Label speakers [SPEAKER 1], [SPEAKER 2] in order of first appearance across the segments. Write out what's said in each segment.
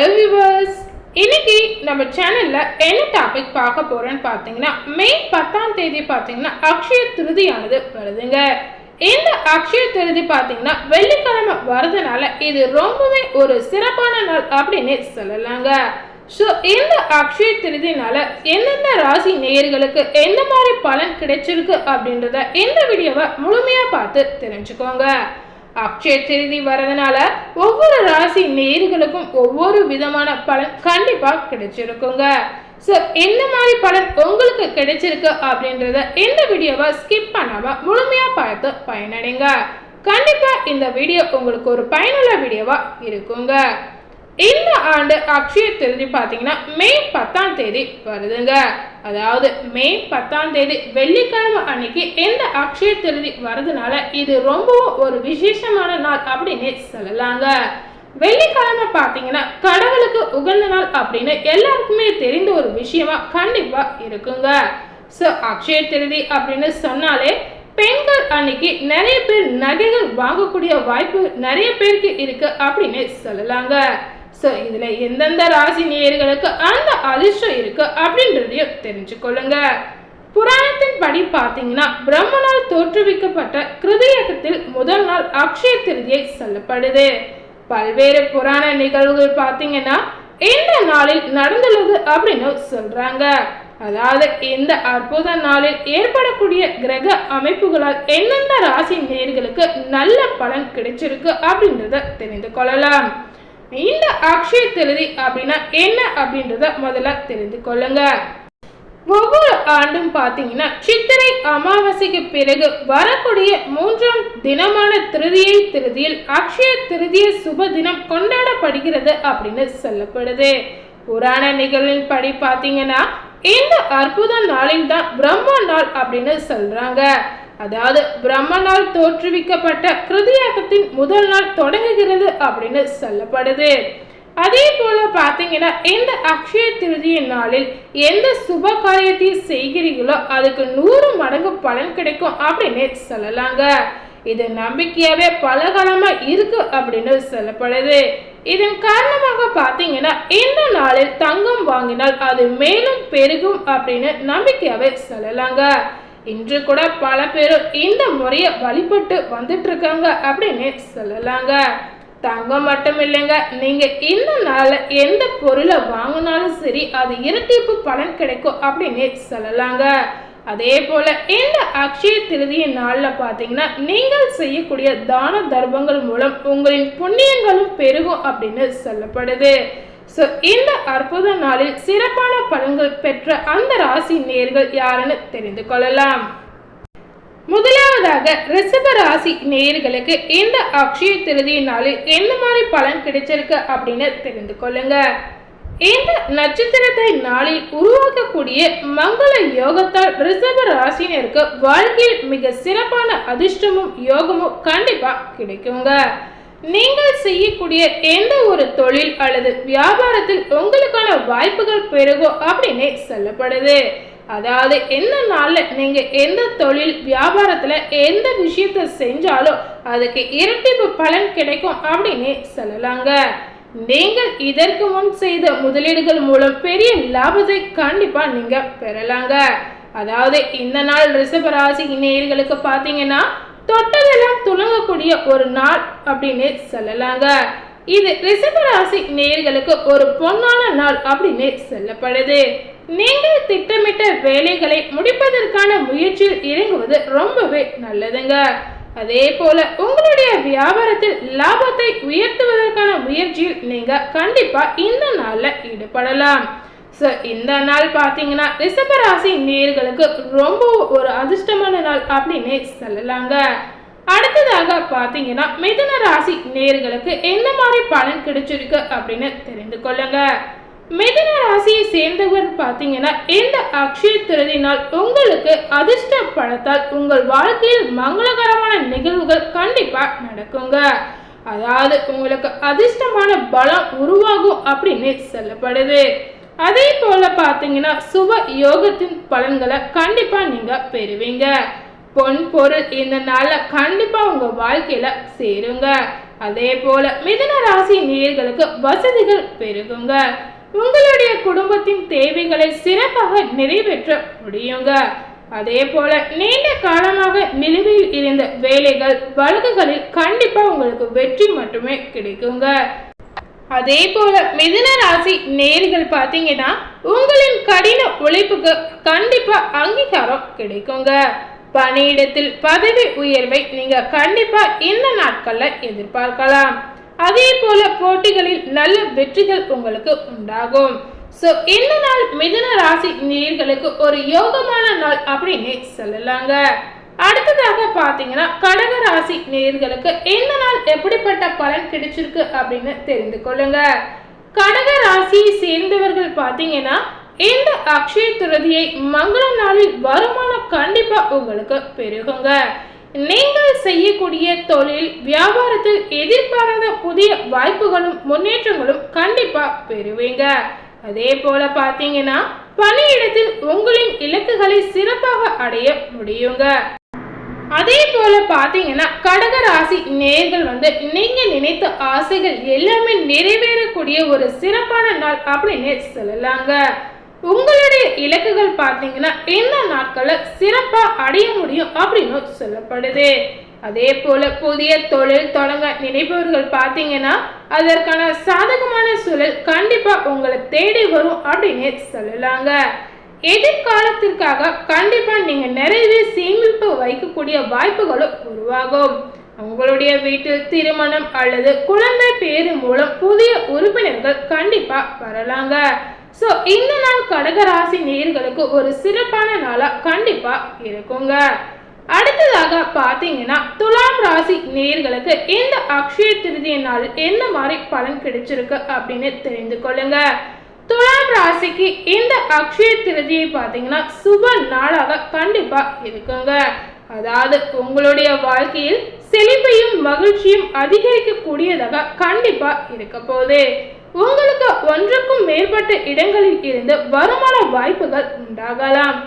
[SPEAKER 1] Hello viewers, இன்னைக்கு நம்ம சேனல்ல என்ன டாபிக் பார்க்க போறோம்னு பார்த்தீங்கன்னா, மே 10ஆம் தேதி பார்த்தீங்கன்னா அக்ஷய திருதியானது வருதுங்க. இந்த அக்ஷய திருதி பார்த்தீங்கன்னா வெள்ளிக்கிழமை வரதுனால இது ரொம்பவே ஒரு சிறப்பான நாள் அப்படின்னு சொல்லலாங்க. ஸோ இந்த அக்ஷய திருதினால எந்தெந்த ராசி நேயர்களுக்கு எந்த மாதிரி பலன் கிடைச்சிருக்கு அப்படின்றத இந்த வீடியோவை முழுமையா பார்த்து தெரிஞ்சுக்கோங்க. அக்ஷய திருதி வரதுனால ஒவ்வொரு ராசி நேயர்களுக்கும் ஒவ்வொரு விதமான பலன் கண்டிப்பா கிடைச்சிருக்குங்க. ஸோ எந்த மாதிரி பலன் உங்களுக்கு கிடைச்சிருக்கு அப்படின்றத இந்த வீடியோவை ஸ்கிப் பண்ணாம முழுமையா பார்த்து பயனடைங்க. கண்டிப்பா இந்த வீடியோ உங்களுக்கு ஒரு பயனுள்ள வீடியோவா இருக்குங்க. இந்த ஆண்டு அக்ஷய திருதி பார்த்தீங்கன்னா மே 10ஆம் தேதி வருதுங்க. அதாவது மே 10ஆம் தேதி வெள்ளிக்கிழமை அன்னைக்கு இந்த அக்ஷய திருதி வரதுனால இது ரொம்பவும் ஒரு விசேஷமான நாள் அப்படின்னு சொல்லலாங்க. வெள்ளிக்கிழமை பார்த்தீங்கன்னா கடவுளுக்கு உகந்த நாள் அப்படின்னு எல்லாருக்குமே தெரிந்த ஒரு விஷயமா கண்டிப்பா இருக்குங்க. ஸோ அக்ஷய திருதி அப்படின்னு சொன்னாலே பெண்கள் அன்னைக்கு நிறைய பேர் நகைகள் வாங்கக்கூடிய வாய்ப்பு நிறைய பேருக்கு இருக்கு அப்படின்னு சொல்லலாங்க. ஸோ இதுல எந்தெந்த ராசி நேயர்களுக்கு அந்த அதிர்ஷ்டம் இருக்கு அப்படின்றதையும் தெரிஞ்சுக்கொள்ளுங்க. புராணத்தின் படி பார்த்தீங்கன்னா பிரம்மனால் தோற்றுவிக்கப்பட்ட கிருதயுகத்தில் முதல் நாள் அக்ஷய திருதியை சொல்லப்படுது. பல்வேறு புராண நிகழ்வுகள் பார்த்தீங்கன்னா இந்த நாளில் நடந்துள்ளது அப்படின்னு சொல்றாங்க. அதாவது இந்த அற்புத நாளில் ஏற்படக்கூடிய கிரக அமைப்புகளால் எந்தெந்த ராசி நேயர்களுக்கு நல்ல பலன் கிடைச்சிருக்கு அப்படின்றத தெரிந்து கொள்ளலாம். இந்த அக்ஷய திருதி அப்படின்னா என்ன அப்படின்றத முதல்ல தெரிந்து கொள்ளுங்க. ஒவ்வொரு ஆண்டும் பார்த்தீங்கன்னா சித்திரை அமாவாசைக்கு பிறகு வரக்கூடிய 3ஆம் தினமான திருதியை திருதியில் அக்ஷய திருதிய சுப தினம் கொண்டாடப்படுகிறது அப்படின்னு சொல்லப்படுது. புராண நிகழ்வின் படி பார்த்தீங்கன்னா இந்த அற்புத நாளில் தான் பிரம்ம நாள் அப்படின்னு சொல்றாங்க. அதாவது பிரம்மனால் தோற்றுவிக்கப்பட்ட கிருதயுகத்தின் முதல் நாள் தொடங்குகிறது அப்படின்னு சொல்லப்படுது. அதே போல பாத்தீங்கன்னா இந்த அக்ஷய திருதியின் நாளில் எந்த சுப காரியத்தையும் செய்கிறீங்களோ அதுக்கு 100 மடங்கு பலன் கிடைக்கும் அப்படின்னு சொல்லலாங்க. இது நம்பிக்கையாவே பல காலமா இருக்கு அப்படின்னு சொல்லப்படுது. இதன் காரணமாக பாத்தீங்கன்னா இந்த நாளில் தங்கம் வாங்கினால் அது மேலும் பெருகும் அப்படின்னு நம்பிக்கையாவே சொல்லலாங்க. இன்று கூட பல பேரும் இந்த முறையை வழிபட்டு வந்துட்டு இருக்காங்க அப்படின்னு சொல்லலாங்க. தங்கம் மட்டும் இல்லைங்க, நீங்க இந்த நாள்ல எந்த பொருளை வாங்கினாலும் சரி அது இரட்டிப்பு பலன் கிடைக்கும் அப்படின்னு சொல்லலாங்க. அதே போல இந்த அக்ஷய திருதியின் நாள்ல பாத்தீங்கன்னா நீங்கள் செய்யக்கூடிய தான தர்மங்கள் மூலம் உங்களின் புண்ணியங்களும் பெருகும் அப்படின்னு சொல்லப்படுது. ஸோ இந்த அற்புத நாளில் சிறப்பான பலன்கள் பெற்ற அந்த ராசி நேயர்கள் யாருன்னு தெரிந்து கொள்ளலாம். முதலாவதாக ரிஷப ராசி நேயர்களுக்கு இந்த அக்ஷய திருதி நாளில் என்ன மாதிரி பலன் கிடைச்சிருக்கு அப்படின்னு தெரிந்து கொள்ளுங்க. இந்த நட்சத்திரத்தை நாளில் உருவாக்கக்கூடிய மங்கள யோகத்தால் ரிஷப ராசினருக்கு வாழ்க்கையில் மிக சிறப்பான அதிர்ஷ்டமும் யோகமும் கண்டிப்பா கிடைக்குங்க. நீங்கள் செய்யக்கூடிய எந்த ஒரு தொழில் அல்லது வியாபாரத்தில் உங்களுக்கான வாய்ப்புகள் பெருகும் அப்படின்னு சொல்லப்படுது. அதாவது எந்த நாள்ல நீங்க எந்த தொழில் வியாபாரத்துல எந்த விஷயத்த செஞ்சாலும் அதுக்கு இரட்டிப்பு பலன் கிடைக்கும் அப்படின்னு சொல்லலாங்க. நீங்கள் இதற்கு முன் செய்த முதலீடுகள் மூலம் பெரிய லாபத்தை கண்டிப்பா நீங்க பெறலாங்க. அதாவது இந்த நாள் ரிஷப ராசி நேயர்களுக்கு பாத்தீங்கன்னா தொட்டதெல்லாம் துலங்கக்கூடிய ஒரு நாள் அப்படின்னு சொல்லலாங்க. இது ரிஷப ராசி நேயர்களுக்கு ஒரு பொன்னான நாள் அப்படின்னு சொல்லப்படுது. நீங்கள் திட்டமிட்ட வேலைகளை முடிப்பதற்கான முயற்சியில் இறங்குவது ரொம்பவே நல்லதுங்க. அதே போல உங்களுடைய வியாபாரத்தில் லாபத்தை உயர்த்துவதற்கான முயற்சியில் நீங்க கண்டிப்பா இந்த நாள்ல ஈடுபடலாம். ஸோ இந்த நாள் பார்த்தீங்கன்னா ரிஷப ராசி நேயர்களுக்கு ரொம்ப ஒரு அதிர்ஷ்டமான நாள் அப்படின்னு சொல்லலாங்க. அடுத்ததாக பார்த்தீங்கன்னா மிதுன ராசி நேயர்களுக்கு எந்த மாதிரி பலன் கிடைச்சிருக்கு அப்படின்னு தெரிந்து கொள்ளுங்க. மிதுன ராசியை சேர்ந்தவர் பார்த்தீங்கன்னா இந்த அக்ஷய திருதி நாள் உங்களுக்கு அதிர்ஷ்ட பலத்தால் உங்கள் வாழ்க்கையில் மங்களகரமான நிகழ்வுகள் கண்டிப்பா நடக்குங்க. அதாவது உங்களுக்கு அதிர்ஷ்டமான பலம் உருவாகும் அப்படின்னு சொல்லப்படுது. அதே போல பாத்தீங்கன்னா சுப யோகத்தின் பலன்களை கண்டிப்பா நீங்க பெறுவீங்க. பொன் பொருள் இந்த நாள்ல கண்டிப்பா உங்க வாழ்க்கையில சேருங்க. அதே போல மிதுன ராசி நேயர்களுக்கு வசதிகள் பெருகுங்க. உங்களுடைய குடும்பத்தின் தேவைகளை சிறப்பாக நிறைவேற்ற முடியுங்க. அதே போல நீண்ட காலமாக நிலுவையில் இருந்த வேலைகள் வழக்குகளில் கண்டிப்பா உங்களுக்கு வெற்றி மட்டுமே கிடைக்குங்க. அதே போல மிதுன ராசி நேயர்கள் பார்த்தீங்கன்னா உங்களின் கடின உழைப்புக்கு கண்டிப்பா அங்கீகாரம் கிடைக்குங்க. பணியிடத்தில் பதவி உயர்வை நீங்க கண்டிப்பா இந்த நாட்கள்ல எதிர்பார்க்கலாம். அதே போல போட்டிகளில் நல்ல வெற்றிகள் உங்களுக்கு உண்டாகும். சோ இந்த நாள் மிதுன ராசி நேயர்களுக்கு ஒரு யோகமான நாள் அப்படின்னு சொல்லலாங்க. அடுத்ததாக பாத்தீங்கன்னா கடக ராசி நேயர்களுக்கு இந்த நாள் எப்படிப்பட்ட பலன் கிடைச்சிருக்கு அப்படின்னு தெரிந்து கொள்ளுங்க. கடக ராசியை சேர்ந்தவர்கள் பாத்தீங்கன்னா இந்த அக்ஷய திருதியை மங்கள நாளில் வருமானம் கண்டிப்பா உங்களுக்கு பெருகுங்க. நீங்கள் செய்யக்கூடிய தொழில் வியாபாரத்தில் எதிர்பாராத புதிய வாய்ப்புகளும் முன்னேற்றங்களும் கண்டிப்பா பெறுவீங்க. அதே போல பாத்தீங்கன்னா பணியிடத்தில் உங்களின் இலக்குகளை சிறப்பாக அடைய முடியுங்க. அதே போல பாத்தீங்கன்னா கடக ராசி நேயர்கள் நீங்க நினைத்த ஆசைகள் எல்லாமே நிறைவேறக்கூடிய ஒரு சிறப்பான நாள் அப்படின்னு சொல்லலாங்க. உங்களுடைய இலக்குகள் பாத்தீங்கன்னா இந்த நாட்கள்ல சிறப்பா அடைய முடியும் அப்படின்னு சொல்லப்படுது. அதே போல புதிய தொழில் தொடங்க நினைப்பவர்கள் பாத்தீங்கன்னா அதற்கான சாதகமான சூழல் கண்டிப்பா உங்களை தேடி வரும் அப்படின்னு சொல்லலாங்க. எதிர்காலத்திற்காக கண்டிப்பா நீங்க நிறைய சேமிப்பு வைக்கக்கூடிய வாய்ப்புகளும் உருவாகும். உங்களுடைய வீட்டில் திருமணம் அல்லது குழந்தை பேரு மூலம் புதிய உறுப்பினர்கள் கண்டிப்பா வரலாங்க. சோ இந்த நாள் கடகராசி நேயர்களுக்கு ஒரு சிறப்பான நாளா கண்டிப்பா இருக்குங்க. அடுத்ததாக பாத்தீங்கன்னா துலாம் ராசி நேயர்களுக்கு இந்த அக்ஷய திருதிய நாள் என்ன மாதிரி பலன் கிடைச்சிருக்கு அப்படின்னு தெரிந்து கொள்ளுங்க. துலாம் ராசிக்கு இந்த அக்ஷய திருதியை பாத்தீங்கன்னா சுப நாளாக கண்டிப்பா இருக்குங்க. அதாவது உங்களுடைய வாழ்க்கையில் செழிப்பையும் மகிழ்ச்சியும் அதிகரிக்க கூடியதாக கண்டிப்பா இருக்க போகுது. உங்களுக்கு ஒன்றுக்கும் மேற்பட்ட இடங்களில் இருந்து வருமான வாய்ப்புகள் உண்டாகலாம்.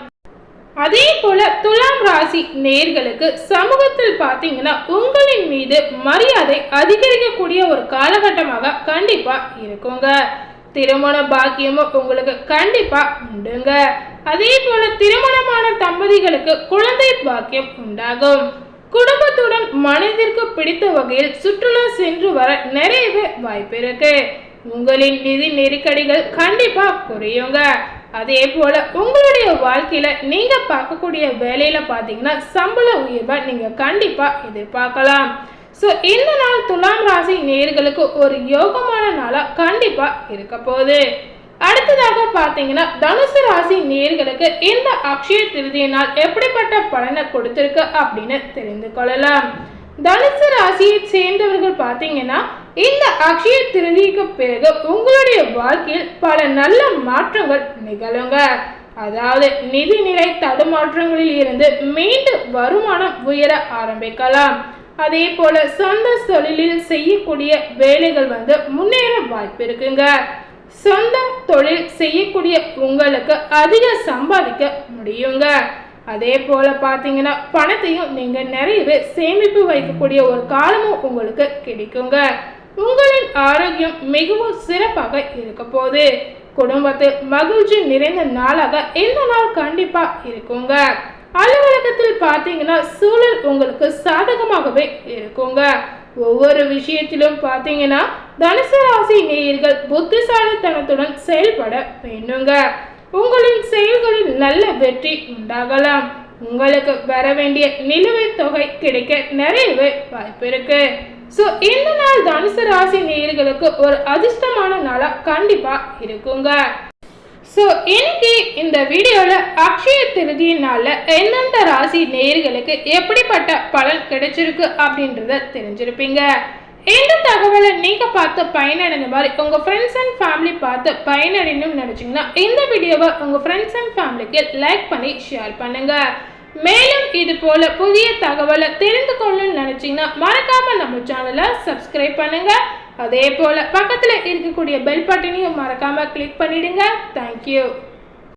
[SPEAKER 1] அதே போல துலாம் ராசி நேயர்களுக்கு சமூகத்தில் பாத்தீங்கன்னா உங்களின் மீது மரியாதை அதிகரிக்கக்கூடிய ஒரு காலகட்டமாக கண்டிப்பா இருக்குங்க. திருமண பாக்கியமும் உங்களுக்கு கண்டிப்பா உண்டுங்க. அதே போல திருமணமான தம்பதிகளுக்கு குழந்தை பாக்கியம் உண்டாகும். குடும்பத்துடன் மனதிற்கு பிடித்த வகையில் சுற்றுலா சென்று வர நிறையவே வாய்ப்பு இருக்கு. உங்களின் நிதி நெருக்கடிகள் கண்டிப்பா குறையுங்க. அதே போல உங்களுடைய வாழ்க்கையில நீங்க பார்க்கக்கூடிய வேலையில பாத்தீங்கன்னா சம்பள உயர்வை நீங்க கண்டிப்பா எதிர்பார்க்கலாம். சோ இந்த நாள் துலாம் ராசி நேயர்களுக்கு ஒரு யோகமான நாளா கண்டிப்பா இருக்க போகுது. அடுத்ததாக பாத்தீங்கன்னா தனுசு ராசி நேயர்களுக்கு இந்த அக்ஷய திருதிய நாள் எப்படிப்பட்ட பலனை கொடுத்திருக்கு அப்படின்னு தெரிந்து கொள்ளலாம். தனுசு ராசியை சேர்ந்தவர்கள் பாத்தீங்கன்னா இந்த அக்ஷய திருதிக்கு பிறகு உங்களுடைய வாழ்க்கையில் பல நல்ல மாற்றங்கள் நிகழுங்க. அதாவது நிதிநிலை தடுமாற்றங்களில் இருந்து மீண்டும் வருமானம் உயர ஆரம்பிக்கலாம். அதே போல சொந்த தொழிலில் செய்யக்கூடிய வேலைகள் முன்னேற வாய்ப்பு இருக்குங்க. சொந்த தொழில் செய்யக்கூடிய உங்களுக்கு அதிக சம்பாதிக்க முடியுங்க. அதே போல பாத்தீங்கன்னா பணத்தையும் நீங்க நிறையவே சேமிப்பு வைக்கக்கூடிய ஒரு காலமும் உங்களுக்கு கிடைக்குங்க. உங்களின் ஆரோக்கியம் மிகவும் சிறப்பாக இருக்க போகுது. குடும்பத்தில் மகிழ்ச்சி நிறைந்த நாளாக இந்த நாள் கண்டிப்பா இருக்குங்க. அலுவலகத்தில் பாத்தீங்கன்னா சூழல் உங்களுக்கு சாதகமாகவே இருக்குங்க. ஒவ்வொரு விஷயத்திலும் பாத்தீங்கன்னா தனுசு ராசி நேயர்கள் புத்திசாலித்தனத்துடன் செயல்பட வேண்டுங்க. உங்களின் செயல்களில் நல்ல வெற்றி உண்டாகலாம். உங்களுக்கு வர வேண்டிய நிலுவைத் தொகை கிடைக்க நிறையவே வாய்ப்பு இருக்கு. சோ இந்த நாள் தனுசு ராசி நேயர்களுக்கு ஒரு அதிர்ஷ்டமான நாளா கண்டிப்பா இருக்குங்க. சோ இன்னைக்கு இந்த வீடியோல அக்ஷய திருதிய நாள்ல எந்தெந்த ராசி நேயர்களுக்கு எப்படிப்பட்ட பலன் கிடைச்சிருக்கு அப்படின்றத தெரிஞ்சிருப்பீங்க. இந்த தகவலை நீங்க பார்த்து பயனடைந்த மாதிரி உங்க ஃப்ரெண்ட்ஸ் அண்ட் ஃபேமிலி பார்த்து பயனடையணும்னு நினைச்சீங்கன்னா இந்த வீடியோவை உங்க ஃப்ரெண்ட்ஸ் அண்ட் ஃபேமிலிக்கு லைக் பண்ணி ஷேர் பண்ணுங்க. மேலும் இது போல புதிய தகவலை தெரிந்து கொள்ளணும்னு நினைச்சீங்கன்னா மறக்காம நம்ம சேனலை சப்ஸ்கிரைப் பண்ணுங்க. அதே போல பக்கத்துல இருக்கக்கூடிய பெல் பட்டனையும் மறக்காம கிளிக் பண்ணிடுங்க. தேங்க்யூ.